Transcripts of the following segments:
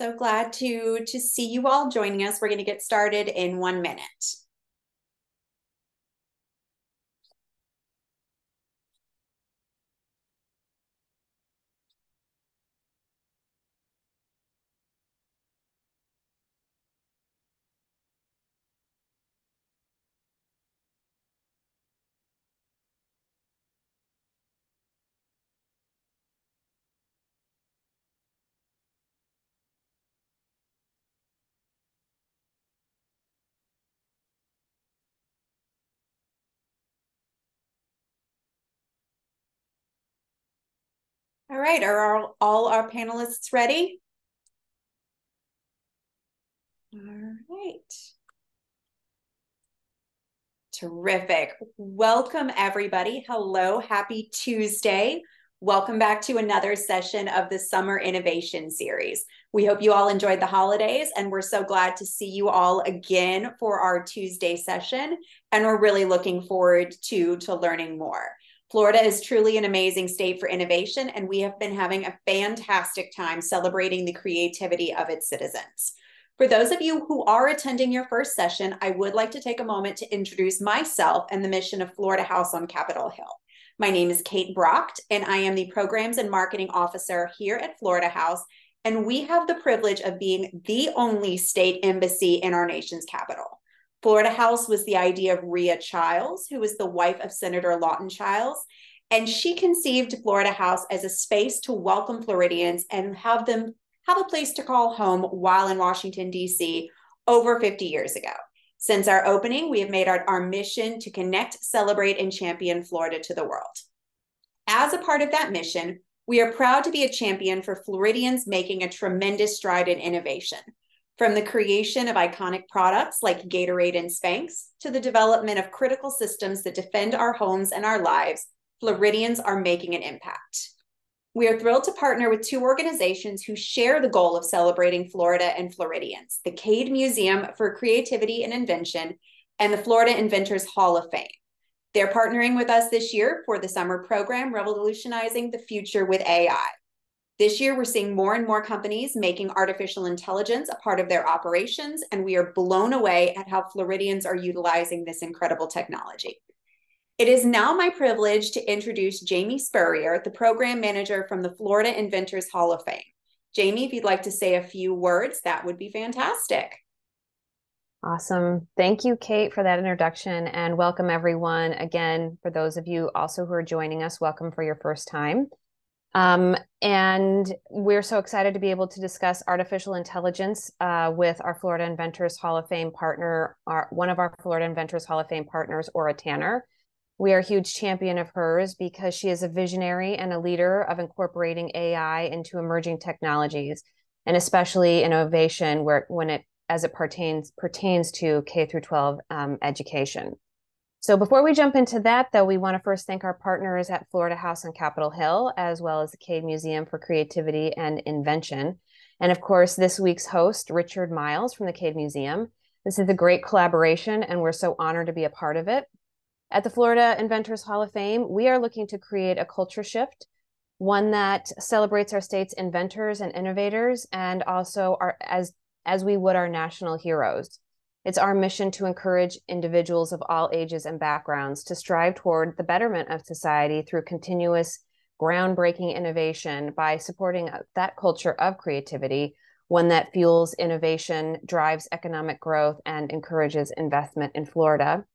So glad to see you all joining us. We're going to get started in 1 minute. All right, are all our panelists ready? All right. Terrific. Welcome, everybody. Hello, happy Tuesday. Welcome back to another session of the Summer Innovation Series. We hope you all enjoyed the holidays, and we're so glad to see you all again for our Tuesday session, and we're really looking forward to learning more. Florida is truly an amazing state for innovation, and we have been having a fantastic time celebrating the creativity of its citizens. For those of you who are attending your first session, I would like to take a moment to introduce myself and the mission of Florida House on Capitol Hill. My name is Kate Brocht, and I am the Programs and Marketing Officer here at Florida House, and we have the privilege of being the only state embassy in our nation's capital. Florida House was the idea of Rhea Childs, who was the wife of Senator Lawton Childs, and she conceived Florida House as a space to welcome Floridians and have them have a place to call home while in Washington, D.C. over 50 years ago. Since our opening, we have made our mission to connect, celebrate, and champion Florida to the world. As a part of that mission, we are proud to be a champion for Floridians making a tremendous stride in innovation. From the creation of iconic products like Gatorade and Spanx to the development of critical systems that defend our homes and our lives, Floridians are making an impact. We are thrilled to partner with two organizations who share the goal of celebrating Florida and Floridians, the Cade Museum for Creativity and Invention and the Florida Inventors Hall of Fame. They're partnering with us this year for the summer program, Revolutionizing the Future with AI. This year, we're seeing more and more companies making artificial intelligence a part of their operations, and we are blown away at how Floridians are utilizing this incredible technology. It is now my privilege to introduce Jamie Spurrier, the program manager from the Florida Inventors Hall of Fame. Jamie, if you'd like to say a few words, that would be fantastic. Awesome. Thank you, Kate, for that introduction, and welcome everyone. Again, for those of you also who are joining us, welcome for your first time. And we're so excited to be able to discuss artificial intelligence with our Florida Inventors Hall of Fame partner, one of our Florida Inventors Hall of Fame partners, Ora Tanner. We are a huge champion of hers because she is a visionary and a leader of incorporating AI into emerging technologies, and especially innovation as it pertains to K through 12 education. So before we jump into that, though, we want to first thank our partners at Florida House on Capitol Hill, as well as the Cade Museum for Creativity and Invention. And of course, this week's host, Richard Miles from the Cade Museum. This is a great collaboration, and we're so honored to be a part of it. At the Florida Inventors Hall of Fame, we are looking to create a culture shift, one that celebrates our state's inventors and innovators, and also as we would our national heroes. It's our mission to encourage individuals of all ages and backgrounds to strive toward the betterment of society through continuous groundbreaking innovation by supporting that culture of creativity, one that fuels innovation, drives economic growth, and encourages investment in Florida.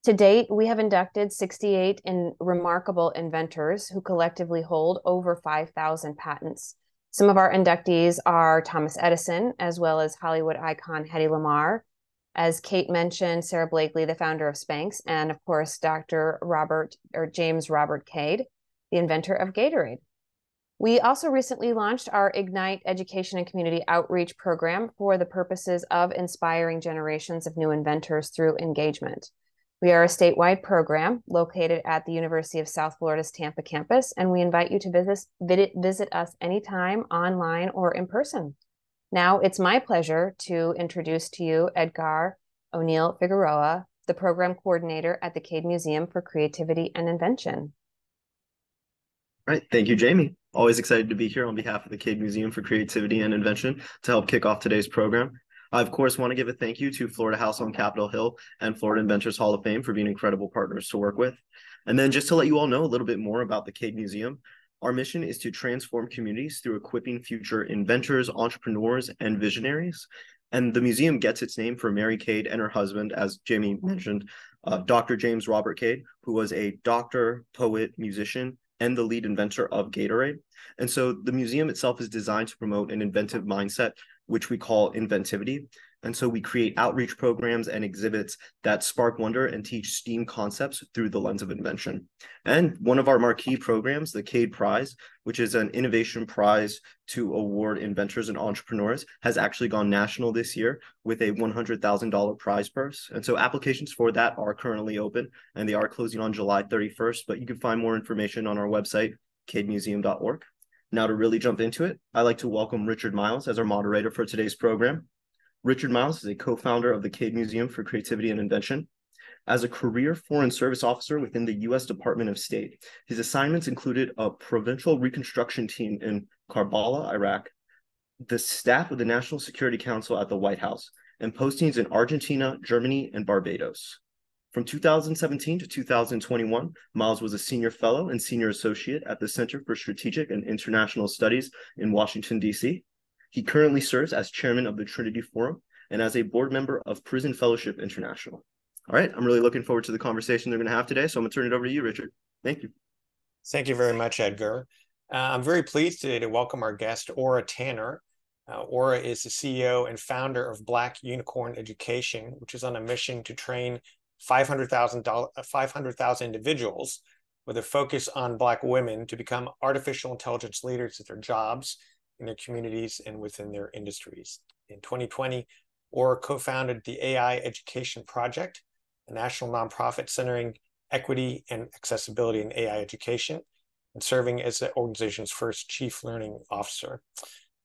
To date, we have inducted 68 remarkable inventors who collectively hold over 5,000 patents. Some of our inductees are Thomas Edison, as well as Hollywood icon Hedy Lamarr, as Kate mentioned, Sarah Blakely, the founder of Spanx, and of course, Dr. James Robert Cade, the inventor of Gatorade. We also recently launched our Ignite Education and Community Outreach program for the purposes of inspiring generations of new inventors through engagement. We are a statewide program located at the University of South Florida's Tampa campus, and we invite you to visit us anytime, online or in person. Now it's my pleasure to introduce to you Edgar O'Neill Figueroa, the program coordinator at the Cade Museum for Creativity and Invention. All right, thank you, Jamie. Always excited to be here on behalf of the Cade Museum for Creativity and Invention to help kick off today's program. I, of course, want to give a thank you to Florida House on Capitol Hill and Florida Inventors Hall of Fame for being incredible partners to work with. And then just to let you all know a little bit more about the Cade Museum, our mission is to transform communities through equipping future inventors, entrepreneurs, and visionaries. And the museum gets its name for Mary Cade and her husband, as Jamie mentioned, Dr. James Robert Cade, who was a doctor, poet, musician, and the lead inventor of Gatorade. And so the museum itself is designed to promote an inventive mindset, which we call inventivity. And so we create outreach programs and exhibits that spark wonder and teach STEAM concepts through the lens of invention. And one of our marquee programs, the Cade Prize, which is an innovation prize to award inventors and entrepreneurs, has actually gone national this year with a $100,000 prize purse. And so applications for that are currently open and they are closing on July 31st, but you can find more information on our website, cademuseum.org. Now to really jump into it, I'd like to welcome Richard Miles as our moderator for today's program. Richard Miles is a co-founder of the Cade Museum for Creativity and Invention. As a career Foreign Service officer within the U.S. Department of State, his assignments included a provincial reconstruction team in Karbala, Iraq, the staff of the National Security Council at the White House, and postings in Argentina, Germany, and Barbados. From 2017 to 2021, Miles was a senior fellow and senior associate at the Center for Strategic and International Studies in Washington, D.C. He currently serves as chairman of the Trinity Forum and as a board member of Prison Fellowship International. All right, I'm really looking forward to the conversation they're going to have today, so I'm going to turn it over to you, Richard. Thank you. Thank you very much, Edgar. I'm very pleased today to welcome our guest, Ora Tanner. Ora is the CEO and founder of Black Unicorn Education, which is on a mission to train 500,000 individuals with a focus on Black women to become artificial intelligence leaders at their jobs, in their communities, and within their industries. In 2020, Ora co-founded the AI Education Project, a national nonprofit centering equity and accessibility in AI education, and serving as the organization's first chief learning officer.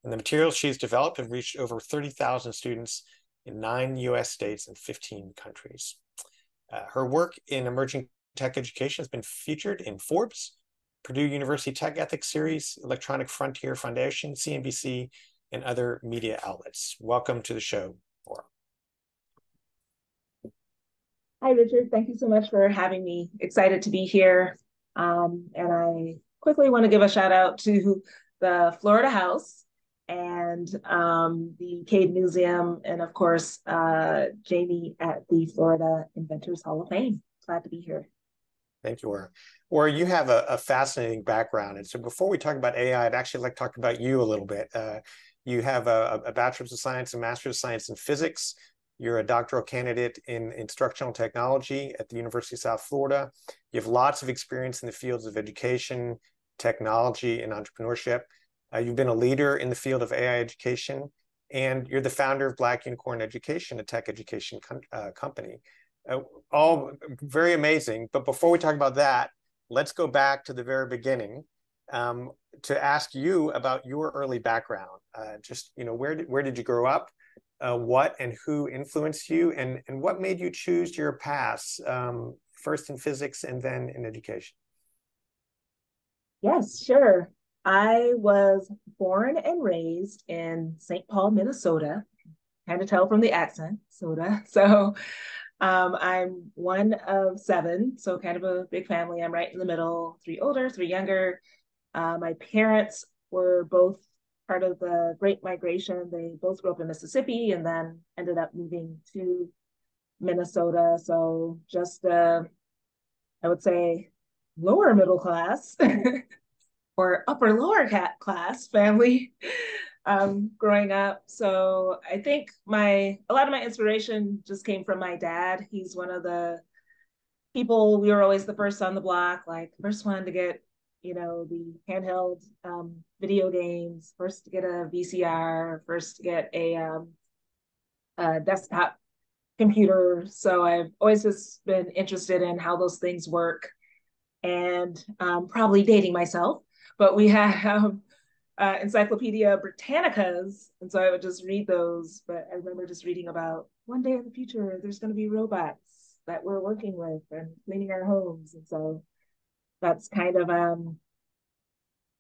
And the materials she's developed have reached over 30,000 students in 9 US states and 15 countries. Her work in emerging tech education has been featured in Forbes, Purdue University Tech Ethics Series, Electronic Frontier Foundation, CNBC, and other media outlets. Welcome to the show, Ora. Hi, Richard. Thank you so much for having me. Excited to be here. And I quickly want to give a shout out to the Florida House and the Cade Museum, and of course, Jamie at the Florida Inventors Hall of Fame. Glad to be here. Thank you, Ora. Ora, you have a fascinating background. And so before we talk about AI, I'd actually like to talk about you a little bit. You have a Bachelor's of Science and Master's of Science in Physics. You're a doctoral candidate in instructional technology at the University of South Florida. You have lots of experience in the fields of education, technology, and entrepreneurship. You've been a leader in the field of AI education, and you're the founder of Black Unicorn Education, a tech education company. All very amazing. But before we talk about that, let's go back to the very beginning to ask you about your early background. Where did you grow up? What and who influenced you, and what made you choose your paths, first in physics and then in education? Yes, sure. I was born and raised in St. Paul, Minnesota. Kind of tell from the accent, soda. So I'm one of 7, so kind of a big family. I'm right in the middle, 3 older, 3 younger. My parents were both part of the Great Migration. They both grew up in Mississippi and then ended up moving to Minnesota. So just, I would say, lower middle class or upper lower class family growing up. So I think a lot of my inspiration just came from my dad. He's one of the people, we were always the first on the block, like first one to get, the handheld video games, first to get a VCR, first to get a desktop computer. So I've always just been interested in how those things work, and probably dating myself, but we have Encyclopedia Britannicas, and so I would just read those. But I remember just reading about one day in the future, there's going to be robots that we're working with and cleaning our homes, and so that's kind of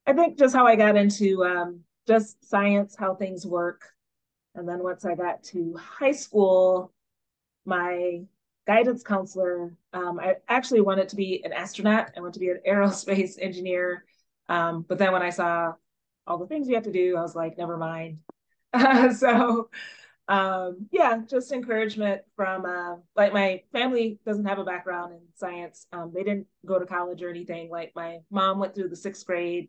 I think just how I got into just science, how things work. And then once I got to high school, my guidance counselor, I actually wanted to be an astronaut. I wanted to be an aerospace engineer. But then when I saw all the things you have to do, I was like, never mind. So yeah, just encouragement from like my family doesn't have a background in science. They didn't go to college or anything. Like my mom went through the sixth grade,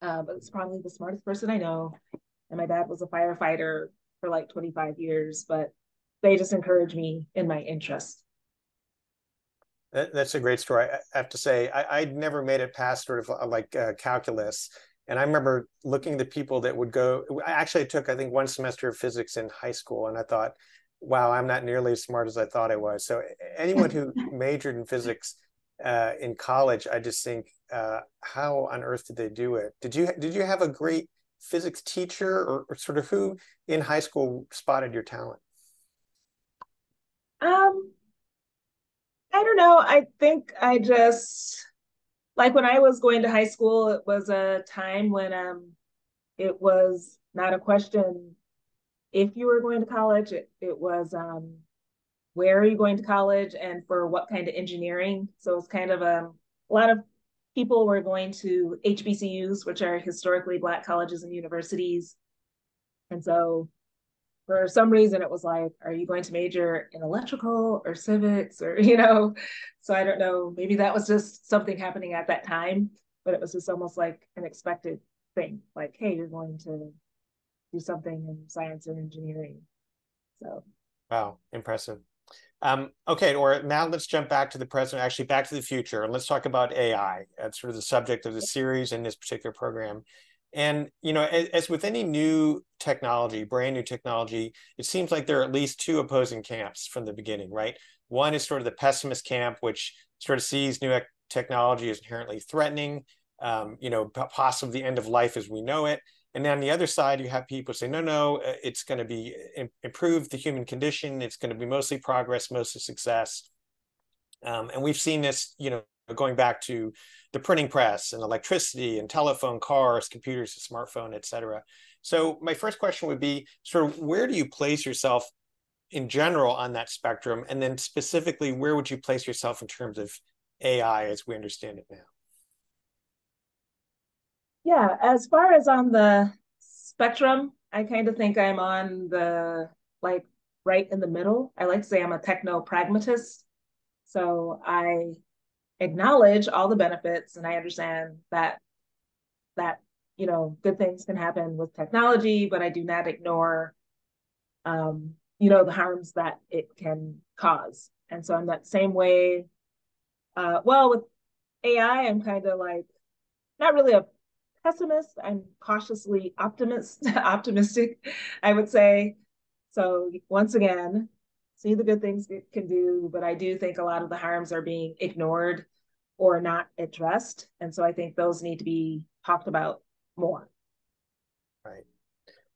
but it's probably the smartest person I know. And my dad was a firefighter for like 25 years, but they just encouraged me in my interest. That's a great story. I have to say, I'd never made it past sort of like calculus. And I remember looking at the people that would go. I actually took, I think, one semester of physics in high school, and I thought, wow, I'm not nearly as smart as I thought I was. So anyone who majored in physics in college, I just think, how on earth did they do it? Did you have a great physics teacher, or sort of who in high school spotted your talent? Um, I don't know. I think I just like when I was going to high school, it was a time when it was not a question if you were going to college. It was where are you going to college and for what kind of engineering. So it's kind of a lot of people were going to HBCUs, which are historically Black colleges and universities. And so for some reason, it was like, are you going to major in electrical or civics or, So I don't know. Maybe that was just something happening at that time, but it was just almost like an expected thing. Like, hey, you're going to do something in science or engineering. So, Wow, impressive. Okay, or now let's jump back to the present, actually back to the future, and let's talk about AI. That's sort of the subject of the series in this particular program. And as with any new technology, brand new technology, it seems like there are at least two opposing camps from the beginning, right? One is sort of the pessimist camp, which sort of sees new technology as inherently threatening, possibly the end of life as we know it. And then on the other side, you have people say, no, it's going to be improve the human condition. It's going to be mostly progress, mostly success. And we've seen this, going back to the printing press and electricity and telephone, cars, computers, smartphone, et cetera. So my first question would be sort of where do you place yourself in general on that spectrum? And then specifically, where would you place yourself in terms of AI as we understand it now? yeah, as far as on the spectrum, I kind of think I'm on the like right in the middle. I like to say I'm a techno pragmatist. So I acknowledge all the benefits and I understand that good things can happen with technology, but I do not ignore the harms that it can cause. And so in that same way, well, with AI, I'm kind of like not really a pessimist. I'm cautiously optimistic, I would say. So once again, see the good things it can do, but I do think a lot of the harms are being ignored or not addressed. And so I think those need to be talked about more. Right.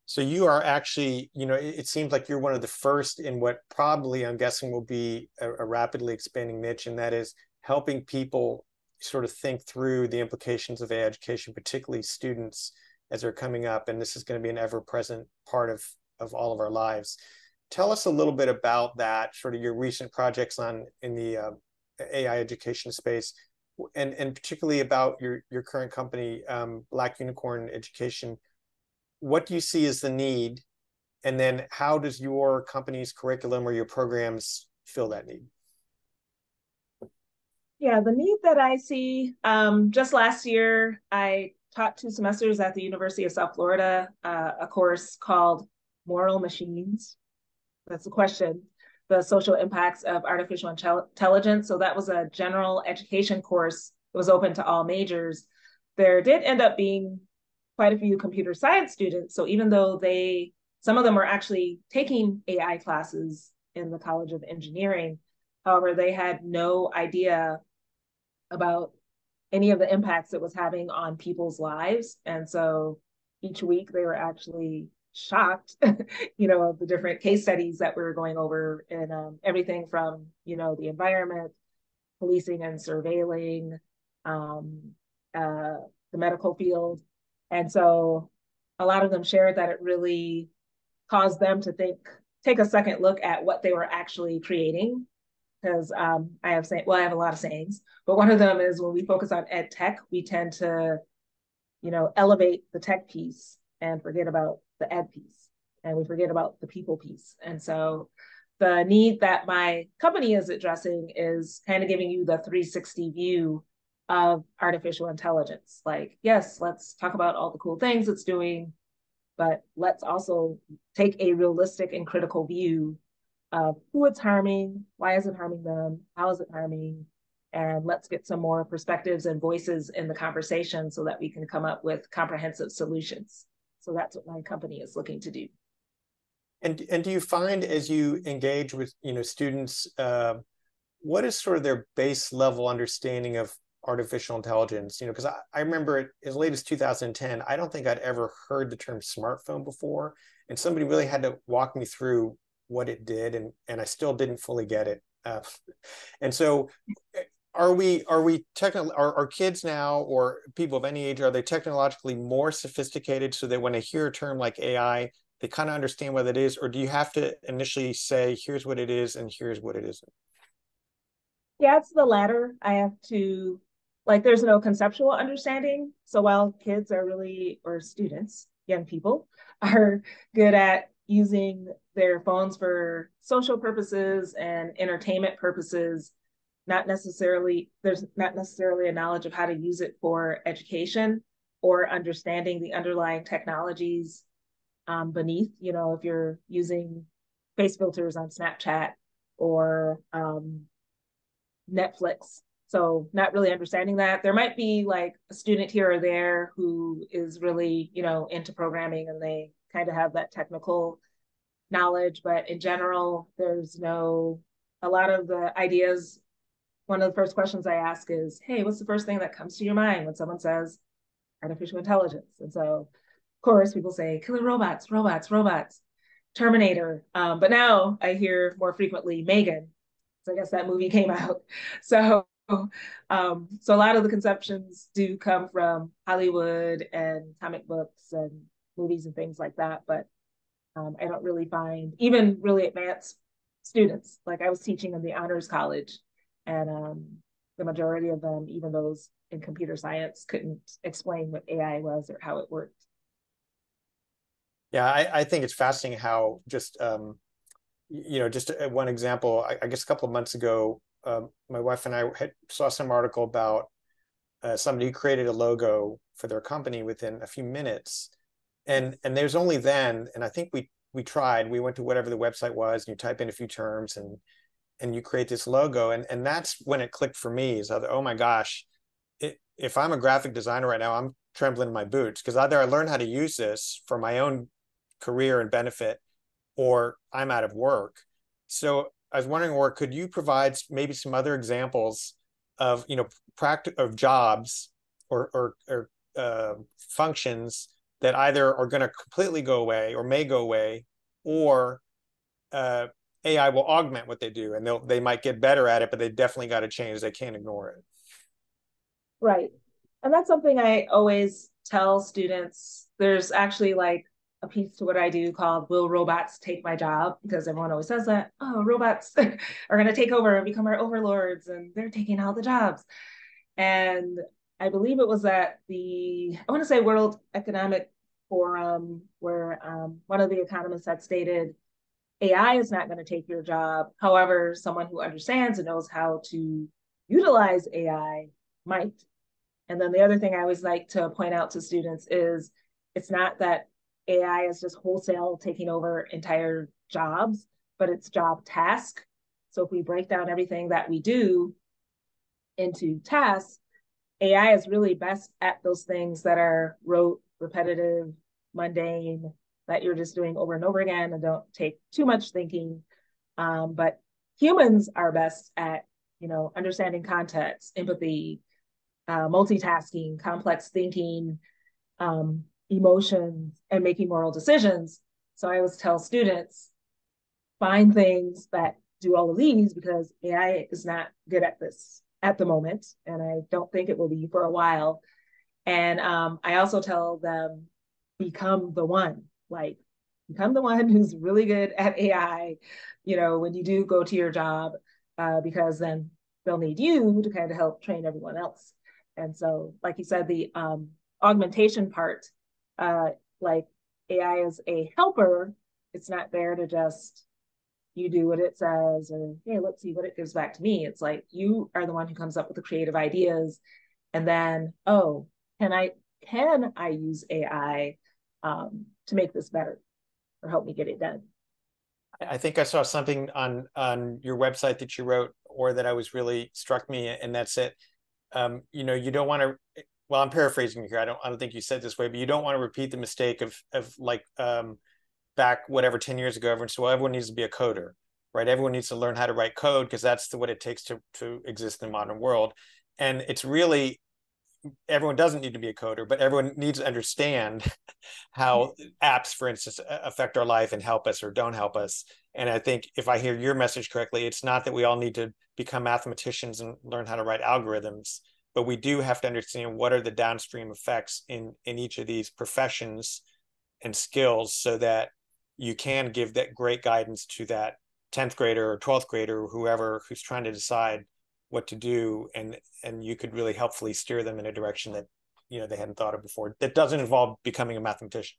So you are actually, it seems like you're one of the first in what probably I'm guessing will be a rapidly expanding niche, and that is helping people sort of think through the implications of AI education, particularly students as they're coming up. And this is going to be an ever-present part of all of our lives. Tell us a little bit about that, sort of your recent projects in the AI education space, and particularly about your current company, Black Unicorn Education. What do you see as the need, and then how does your company's curriculum or your programs fill that need? Yeah, the need that I see, just last year, I taught 2 semesters at the University of South Florida, a course called Moral Machines. That's the question, the social impacts of artificial intelligence. So that was a general education course. It was open to all majors. There did end up being quite a few computer science students. So even though some of them were actually taking AI classes in the College of Engineering, however, they had no idea about any of the impacts it was having on people's lives. And so each week they were actually shocked, of the different case studies that we were going over, and everything from, the environment, policing and surveilling, the the medical field. And so a lot of them shared that it really caused them to take a second look at what they were actually creating. Because I have a lot of sayings, but one of them is when we focus on ed tech, we tend to, elevate the tech piece and forget about the ed piece, and we forget about the people piece. And so the need that my company is addressing is kind of giving you the 360 view of artificial intelligence. Like, yes, let's talk about all the cool things it's doing, but let's also take a realistic and critical view of who it's harming, why is it harming them, how is it harming, and let's get some more perspectives and voices in the conversation so that we can come up with comprehensive solutions. So that's what my company is looking to do. And do you find as you engage with students, what is sort of their base level understanding of artificial intelligence? Because I remember it as late as 2010, I don't think I'd ever heard the term smartphone before, and somebody really had to walk me through what it did, and I still didn't fully get it. And so, are kids now, or people of any age, are they technologically more sophisticated so that when they hear a term like AI, they kind of understand what it is, or do you have to initially say, here's what it is and here's what it isn't? Yeah, it's the latter. I have to, there's no conceptual understanding. So while kids are really, or students, young people, are good at using their phones for social purposes and entertainment purposes, there's not necessarily a knowledge of how to use it for education or understanding the underlying technologies beneath. If you're using face filters on Snapchat or Netflix. So not really understanding that. There might be like a student here or there who is really, into programming, and they kind of have that technical knowledge, but in general, a lot of the ideas, one of the first questions I ask is, hey, what's the first thing that comes to your mind when someone says artificial intelligence? And so, of course, people say killer robots, Terminator. But now I hear more frequently Megan. So I guess that movie came out. So a lot of the conceptions do come from Hollywood and comic books and movies and things like that. But I don't really find even really advanced students. Like I was teaching in the honors college, and the majority of them, even those in computer science, couldn't explain what AI was or how it worked. Yeah, I think it's fascinating how just one example. I guess a couple of months ago, my wife and I saw some article about somebody who created a logo for their company within a few minutes, and there's only then, and I think we went to whatever the website was, and you type in a few terms, and you create this logo, and that's when it clicked for me. Is oh my gosh, if I'm a graphic designer right now, I'm trembling in my boots, because either I learn how to use this for my own career and benefit, or I'm out of work. So I was wondering, or could you provide maybe some other examples of of jobs or functions that either are going to completely go away or may go away, or AI will augment what they do, and they might get better at it, but they definitely got to change. They can't ignore it. Right. And that's something I always tell students. There's actually like a piece to what I do called Will Robots Take My Job? Because everyone always says that, oh, robots are going to take over and become our overlords, and they're taking all the jobs. And I believe it was at I want to say World Economic Forum, where one of the economists had stated, AI is not going to take your job. However, someone who understands and knows how to utilize AI might. And then the other thing I always like to point out to students is it's not that AI is just wholesale taking over entire jobs, but it's job task. So if we break down everything that we do into tasks, AI is really best at those things that are rote, repetitive, mundane, that you're just doing over and over again and don't take too much thinking. But humans are best at, understanding context, empathy, multitasking, complex thinking, emotions, and making moral decisions. So I always tell students, find things that do all of these, because AI is not good at this at the moment, and I don't think it will be for a while. And I also tell them, become the one, like become the one who's really good at AI, when you do go to your job, because then they'll need you to kind of help train everyone else. And so, like you said, the augmentation part, like AI is a helper. It's not there to just you do what it says or hey, let's see what it gives back to me. It's like you are the one who comes up with the creative ideas, and then can I use AI to make this better or help me get it done? I think I saw something on your website that you wrote, or that I was really struck me, and that's it. You don't want to. Well, I'm paraphrasing here. I don't think you said this way, but you don't want to repeat the mistake of like back whatever 10 years ago. Everyone said, well, everyone needs to be a coder, right? Everyone needs to learn how to write code because that's what it takes to exist in the modern world. And it's really everyone doesn't need to be a coder, but everyone needs to understand how apps, for instance, affect our life and help us or don't help us. And I think if I hear your message correctly, it's not that we all need to become mathematicians and learn how to write algorithms, but we do have to understand what are the downstream effects in each of these professions and skills so that you can give that great guidance to that 10th grader or 12th grader or whoever who's trying to decide what to do, and you could really helpfully steer them in a direction that they hadn't thought of before, that doesn't involve becoming a mathematician.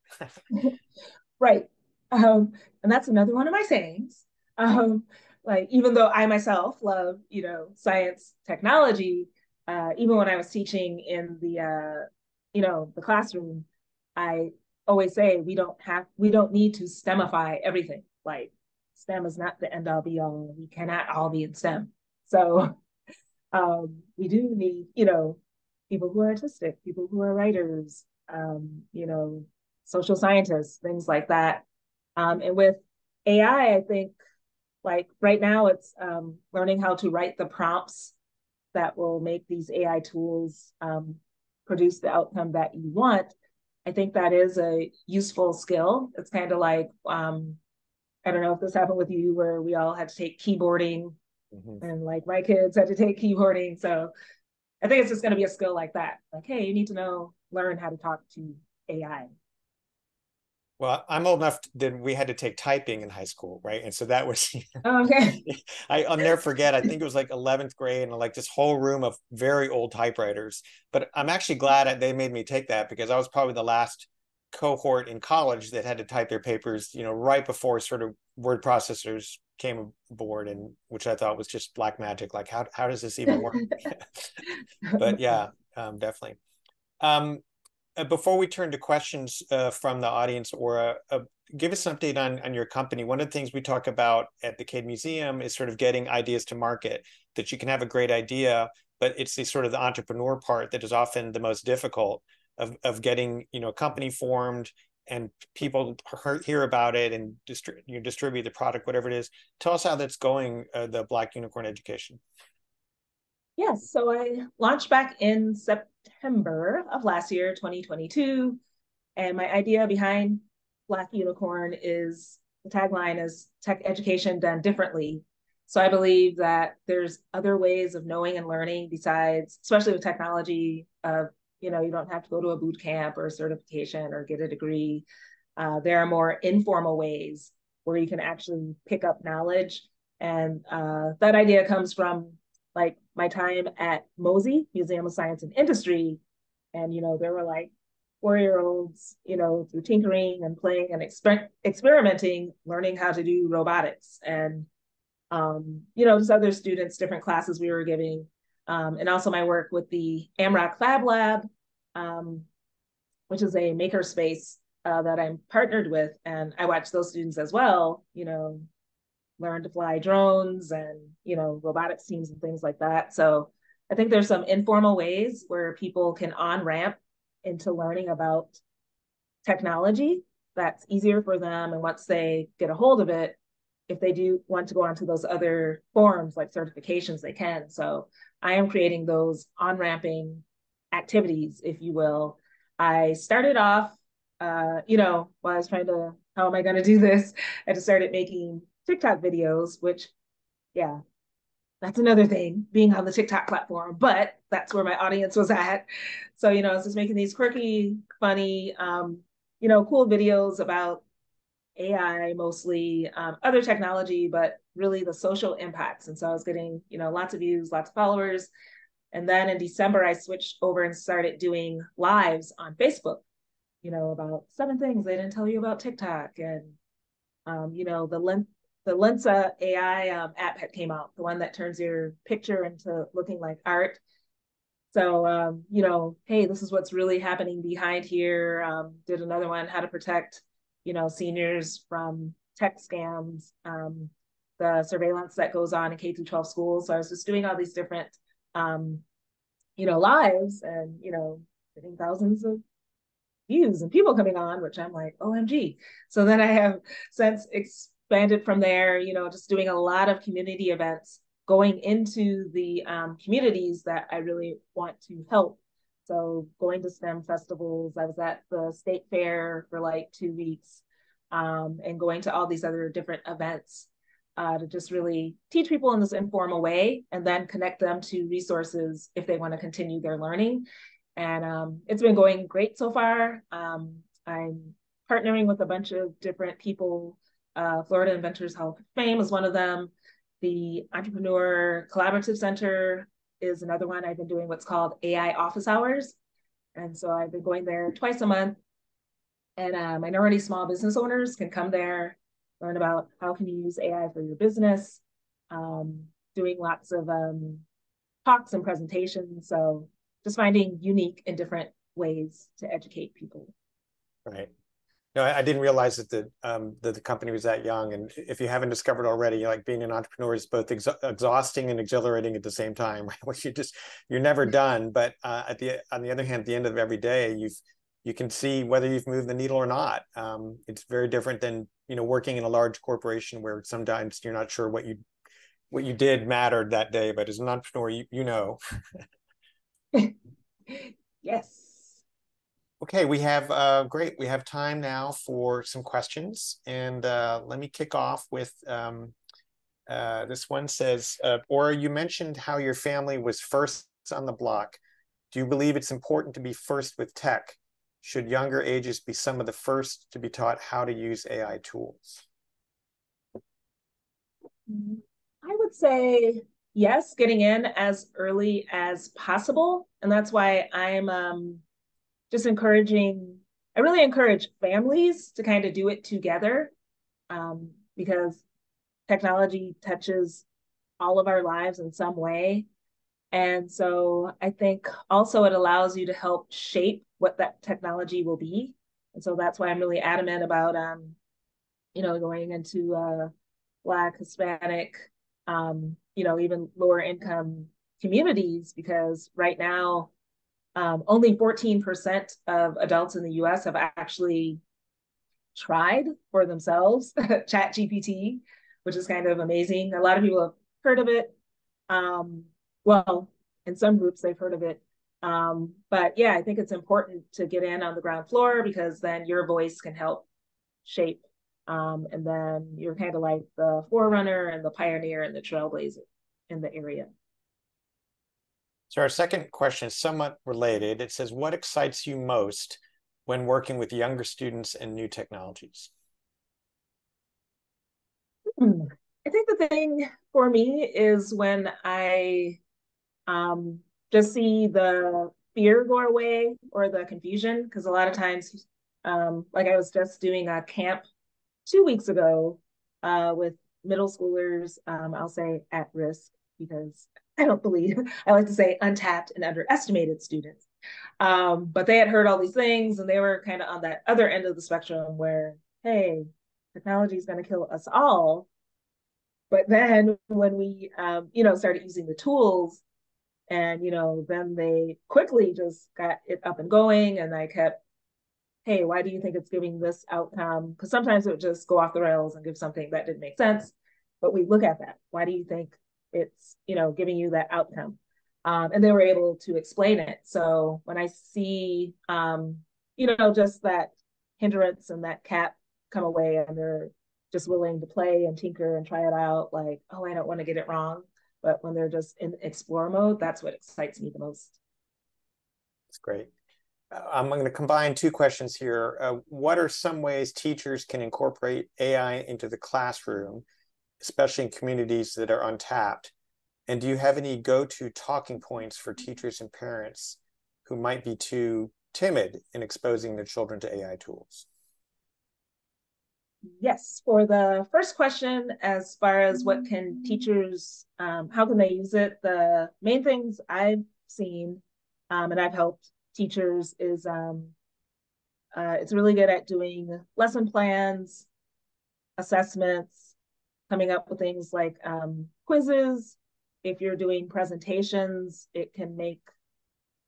Right. And that's another one of my sayings. Like even though I myself love science, technology, even when I was teaching in the classroom, I always say we don't need to STEMify everything. Like STEM is not the end all be all. We cannot all be in STEM. So we do need, people who are artistic, people who are writers, social scientists, things like that. And with AI, I think like right now it's learning how to write the prompts that will make these AI tools produce the outcome that you want. I think that is a useful skill. It's kind of like, I don't know if this happened with you where we all had to take keyboarding and like my kids had to take keyboarding. So I think it's just going to be a skill like that. Like, hey, you need to learn how to talk to AI. Well, I'm old enough that we had to take typing in high school, right? And so that was, Okay. I'll never forget. I think it was like 11th grade, and like this whole room of very old typewriters. But I'm actually glad they made me take that because I was probably the last cohort in college that had to type their papers, right before sort of word processors came aboard, and which I thought was just black magic. Like, how does this even work? But yeah, definitely. Before we turn to questions from the audience, or give us an update on your company. One of the things we talk about at the Cade Museum is sort of getting ideas to market, that you can have a great idea, but it's the sort of the entrepreneur part that is often the most difficult of getting, a company formed and people hear about it and distribute the product, whatever it is. Tell us how that's going, the Black Unicorn Education. Yes, so I launched back in September of last year, 2022. And my idea behind Black Unicorn is the tagline is tech education done differently. So I believe that there's other ways of knowing and learning besides, especially with technology, you don't have to go to a boot camp or a certification or get a degree. There are more informal ways where you can actually pick up knowledge. And that idea comes from like my time at MOSI, Museum of Science and Industry. And, there were like 4-year-olds, through tinkering and playing and experimenting, learning how to do robotics. And, just other students, different classes we were giving. And also my work with the AMROC Fab Lab, which is a makerspace that I'm partnered with. And I watch those students as well, learn to fly drones and, robotics teams and things like that. So I think there's some informal ways where people can on-ramp into learning about technology that's easier for them. And once they get a hold of it, if they do want to go on to those other forums like certifications, they can. So I am creating those on-ramping activities, if you will. I started off, while I was trying to, how am I going to do this? I just started making TikTok videos, which, yeah, that's another thing, being on the TikTok platform, but that's where my audience was at. So, I was just making these quirky, funny, cool videos about AI mostly, other technology, but really the social impacts. And so I was getting, lots of views, lots of followers. And then in December, I switched over and started doing lives on Facebook, about 7 things they didn't tell you about TikTok. And, the Lensa AI app had came out, the one that turns your picture into looking like art. So, hey, this is what's really happening behind here. Did another one, how to protect, seniors from tech scams, the surveillance that goes on in K through 12 schools. So I was just doing all these different, lives and, getting thousands of views and people coming on, which I'm like, OMG. So then I have since expanded from there, just doing a lot of community events, going into the communities that I really want to help. So going to STEM festivals, I was at the state fair for like 2 weeks, and going to all these other different events to just really teach people in this informal way and then connect them to resources if they want to continue their learning. And it's been going great so far. I'm partnering with a bunch of different people. Florida Inventors Hall of Fame is one of them. The Entrepreneur Collaborative Center is another one. I've been doing what's called AI office hours. And so I've been going there twice a month. And minority small business owners can come there, learn about how can you use AI for your business, doing lots of talks and presentations. So just finding unique and different ways to educate people. Right. No, I didn't realize that the company was that young. And if you haven't discovered already, like being an entrepreneur is both exhausting and exhilarating at the same time. Right? You're never done. But on the other hand, at the end of every day, you can see whether you've moved the needle or not. It's very different than working in a large corporation where sometimes you're not sure what you did mattered that day. But as an entrepreneur, you know. Yes. Okay, we have great. We have time now for some questions, and let me kick off with this one says, Ora, you mentioned how your family was first on the block. Do you believe it's important to be first with tech? Should younger ages be some of the first to be taught how to use AI tools? I would say yes, getting in as early as possible, and that's why I'm just encouraging. I really encourage families to kind of do it together, because technology touches all of our lives in some way. And so I think also it allows you to help shape what that technology will be. And so that's why I'm really adamant about, going into Black, Hispanic, even lower income communities, because right now, only 14% of adults in the US have actually tried for themselves Chat GPT, which is kind of amazing. A lot of people have heard of it. Well, in some groups, they've heard of it. But yeah, I think it's important to get in on the ground floor, because then your voice can help shape. And then you're kind of like the forerunner and the pioneer and the trailblazer in the area. So our second question is somewhat related. It says, what excites you most when working with younger students and new technologies? I think the thing for me is when I just see the fear go away or the confusion, because a lot of times, like I was just doing a camp 2 weeks ago with middle schoolers, I'll say at risk, because I don't believe, I like to say untapped and underestimated students. But they had heard all these things and they were kind of on that other end of the spectrum where, hey, technology is going to kill us all. But then when we, started using the tools, and, then they quickly just got it up and going. And I kept, hey, why do you think it's giving this outcome? Because sometimes it would just go off the rails and give something that didn't make sense. But we look at that. Why do you think it's, giving you that outcome? And they were able to explain it. So when I see, just that hindrance and that cap come away, and they're just willing to play and tinker and try it out, like, oh, I don't want to get it wrong. But when they're just in explore mode, that's what excites me the most. That's great. I'm going to combine two questions here. What are some ways teachers can incorporate AI into the classroom, especially in communities that are untapped? And do you have any go-to talking points for teachers and parents who might be too timid in exposing their children to AI tools? Yes, for the first question, as far as what can teachers, how can they use it? The main things I've seen and I've helped teachers is it's really good at doing lesson plans, assessments, coming up with things like quizzes. If you're doing presentations, it can make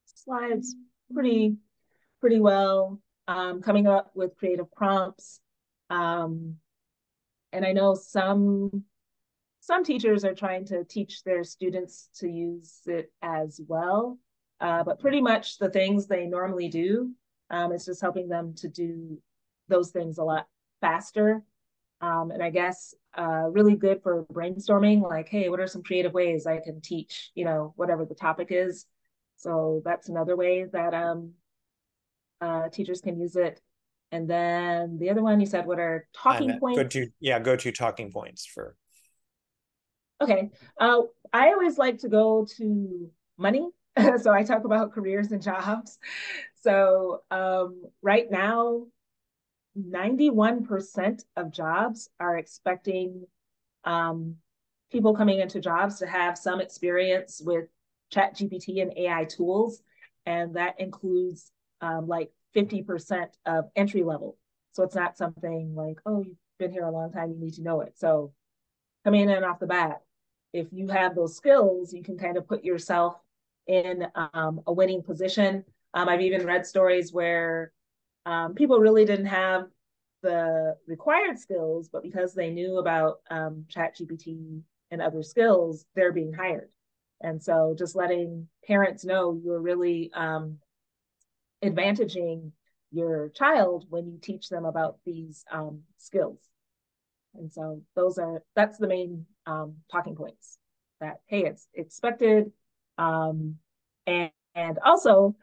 slides pretty well. Coming up with creative prompts. And I know some teachers are trying to teach their students to use it as well. But pretty much the things they normally do, it's just helping them to do those things a lot faster. And I guess really good for brainstorming, like, hey, what are some creative ways I can teach, whatever the topic is. So that's another way that teachers can use it. And then the other one you said, what are talking points? Go-to talking points for. Okay. I always like to go to money. So I talk about careers and jobs. So right now, 91% of jobs are expecting people coming into jobs to have some experience with ChatGPT and AI tools. And that includes like 50% of entry level. So it's not something like, oh, you've been here a long time, you need to know it. So coming in off the bat, if you have those skills, you can kind of put yourself in a winning position. I've even read stories where people really didn't have the required skills, but because they knew about ChatGPT and other skills, they're being hired. And so just letting parents know you're really advantaging your child when you teach them about these skills. And so that's the main talking points, that, hey, it's expected. And also,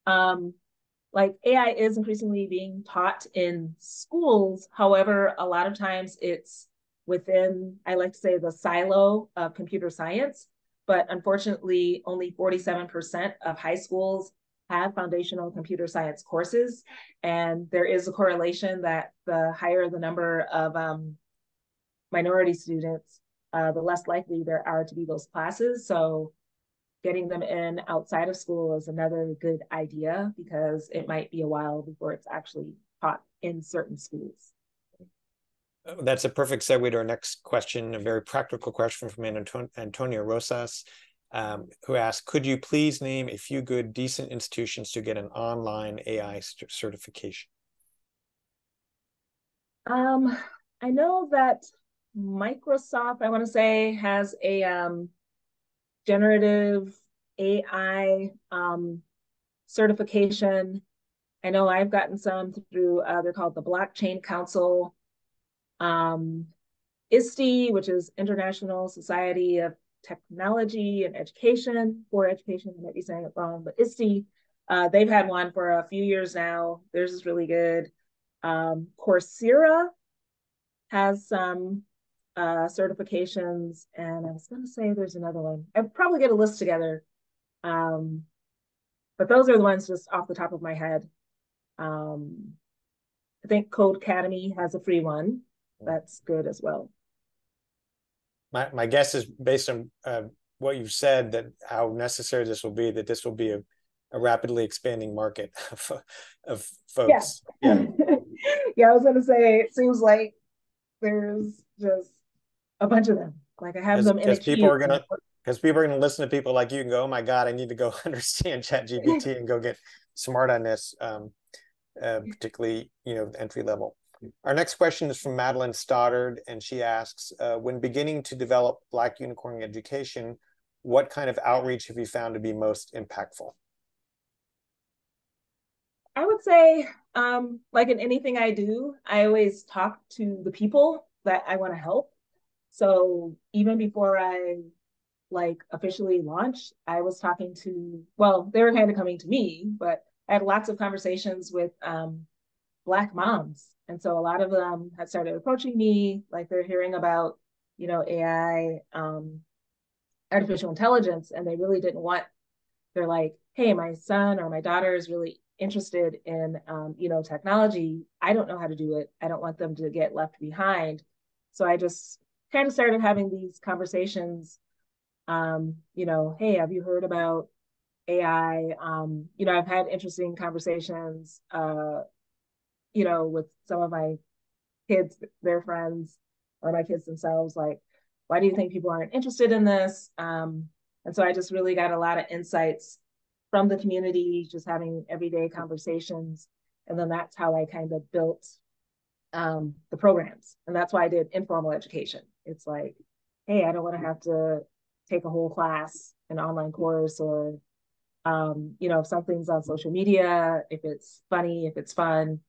like AI is increasingly being taught in schools. However, a lot of times it's within, I like to say, the silo of computer science. But unfortunately, only 47% of high schools have foundational computer science courses. And there is a correlation that the higher the number of minority students, the less likely there are to be those classes. So getting them in outside of school is another good idea, because it might be a while before it's actually taught in certain schools. That's a perfect segue to our next question, a very practical question from Antonio Rosas, who asked, could you please name a few good, decent institutions to get an online AI certification? I know that Microsoft, I want to say, has a generative AI certification. I know I've gotten some through, they're called the Blockchain Council. ISTE, which is International Society of Technology and Education, for education, I might be saying it wrong, but ISTE, they've had one for a few years now. Theirs is really good. Coursera has some certifications, and I was going to say there's another one. I'd probably get a list together, but those are the ones just off the top of my head. I think Code Academy has a free one. That's good as well. My guess is, based on what you've said, that how necessary this will be, that this will be a rapidly expanding market of folks. Yeah. Yeah, I was going to say, it seems like there's just a bunch of them. Like I have them in a queue. Because people are going to listen to people like you and go, oh my God, I need to go understand ChatGPT and go get smart on this, particularly, entry level. Our next question is from Madeline Stoddard, and she asks, when beginning to develop Black Unicorn education, what kind of outreach have you found to be most impactful? I would say, like in anything I do, I always talk to the people that I want to help. So even before I like officially launched, I was talking to, well, they were kind of coming to me, but I had lots of conversations with Black moms. And so a lot of them had started approaching me, like they're hearing about, AI, artificial intelligence, and they really didn't want, they're like, hey, my son or my daughter is really interested in, technology. I don't know how to do it. I don't want them to get left behind. So I just kind of started having these conversations. Hey, have you heard about AI? I've had interesting conversations, with some of my kids, their friends, or my kids themselves, like, why do you think people aren't interested in this? And so I just really got a lot of insights from the community, just having everyday conversations. And then that's how I kind of built the programs. And that's why I did informal education. It's like, hey, I don't want to have to take a whole class, an online course, or, if something's on social media, if it's funny, if it's fun.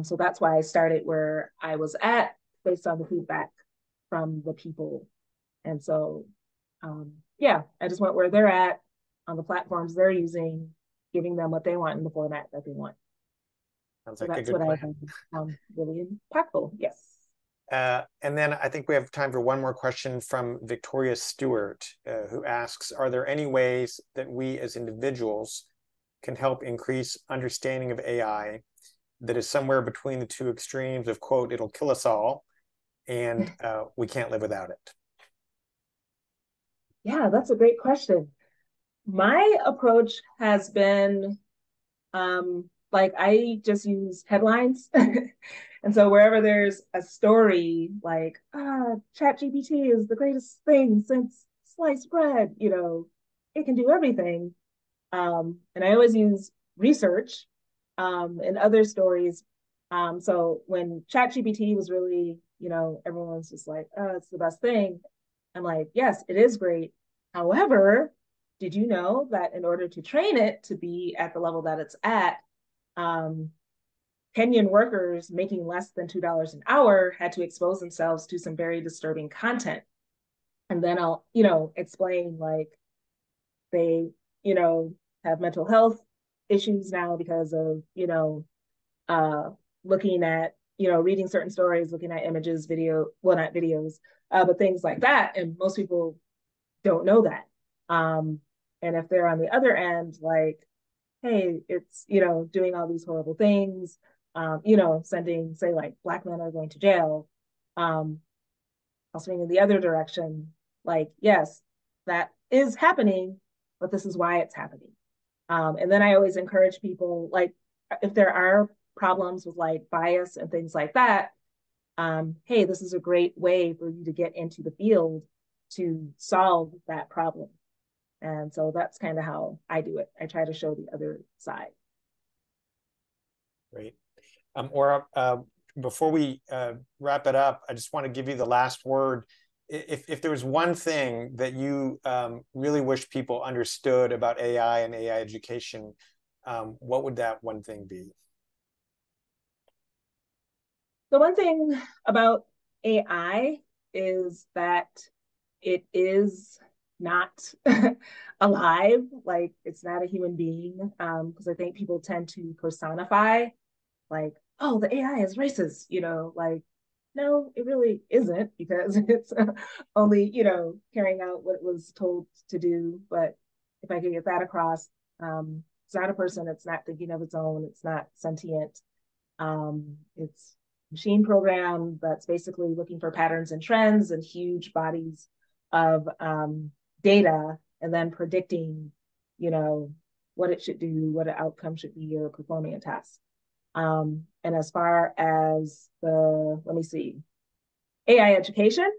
So that's why I started where I was at based on the feedback from the people. And so, I just went where they're at on the platforms they're using, giving them what they want in the format that they want. Sounds So like a that's good what I plan. found really impactful. Yes. And then I think we have time for one more question from Victoria Stewart, who asks, are there any ways that we as individuals can help increase understanding of AI that is somewhere between the two extremes of, quote, it'll kill us all, and we can't live without it? Yeah, that's a great question. My approach has been like I just use headlines. And so wherever there's a story like, ChatGPT is the greatest thing since sliced bread, it can do everything. And I always use research and other stories. So when ChatGPT was really, everyone's just like, oh, it's the best thing. I'm like, yes, it is great. However, did you know that in order to train it to be at the level that it's at, um, Kenyan workers making less than $2 an hour had to expose themselves to some very disturbing content. And then I'll, explain like they, have mental health issues now because of, uh, looking at, reading certain stories, looking at images, well, not videos, but things like that. And most people don't know that. And if they're on the other end, like, hey, it's, doing all these horrible things, sending, say, like, Black men are going to jail, I'll swing in the other direction. Like, yes, that is happening, but this is why it's happening. And then I always encourage people, like, if there are problems with like bias and things like that, hey, this is a great way for you to get into the field to solve that problem. And so that's kind of how I do it. I try to show the other side. Great. Ora, before we wrap it up, I just want to give you the last word. If there was one thing that you really wish people understood about AI and AI education, what would that one thing be? The one thing about AI is that it is not alive, like it's not a human being. Because I think people tend to personify, like, oh, the AI is racist, like, no, it really isn't because it's only, carrying out what it was told to do. But if I could get that across, it's not a person, it's not thinking of its own, it's not sentient. It's machine program that's basically looking for patterns and trends and huge bodies of data, and then predicting, what it should do, what an outcome should be, or performing a task. And as far as let me see, AI education,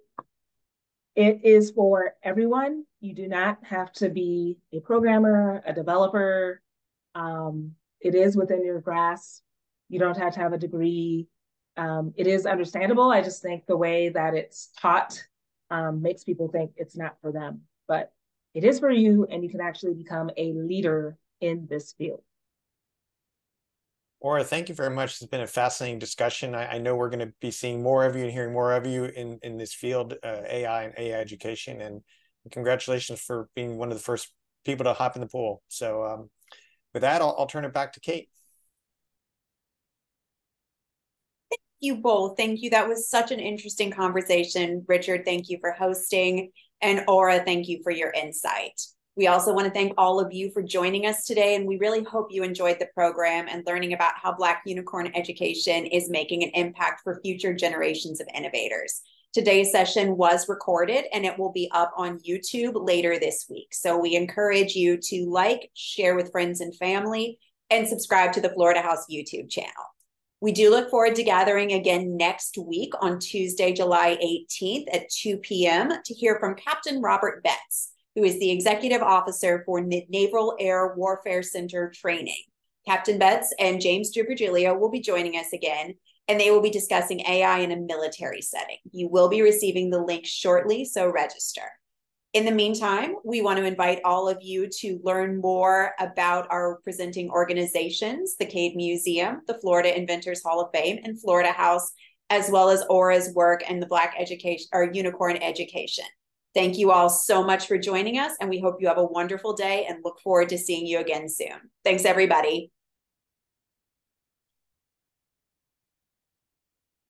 it is for everyone. You do not have to be a programmer, a developer. It is within your grasp. You don't have to have a degree. It is understandable. I just think the way that it's taught makes people think it's not for them, but it is for you, and you can actually become a leader in this field. Ora, thank you very much. It's been a fascinating discussion. I know we're going to be seeing more of you and hearing more of you in this field, AI and AI education, and Congratulations for being one of the first people to hop in the pool. So with that, I'll turn it back to Kate. You both. Thank you. That was such an interesting conversation. Richard, thank you for hosting. And Ora, thank you for your insight. We also want to thank all of you for joining us today. And we really hope you enjoyed the program and learning about how Black Unicorn Education is making an impact for future generations of innovators. Today's session was recorded and it will be up on YouTube later this week. So we encourage you to like, share with friends and family, and subscribe to the Florida House YouTube channel. We do look forward to gathering again next week on Tuesday, July 18th at 2 p.m. to hear from Captain Robert Betts, who is the Executive Officer for Naval Air Warfare Center Training. Captain Betts and James DiVirgilio will be joining us again, and they will be discussing AI in a military setting. You will be receiving the link shortly, so register. In the meantime, we want to invite all of you to learn more about our presenting organizations, the Cade Museum, the Florida Inventors Hall of Fame, and Florida House, as well as Ora's work and the Black Education or Unicorn Education. Thank you all so much for joining us, and we hope you have a wonderful day and look forward to seeing you again soon. Thanks, everybody.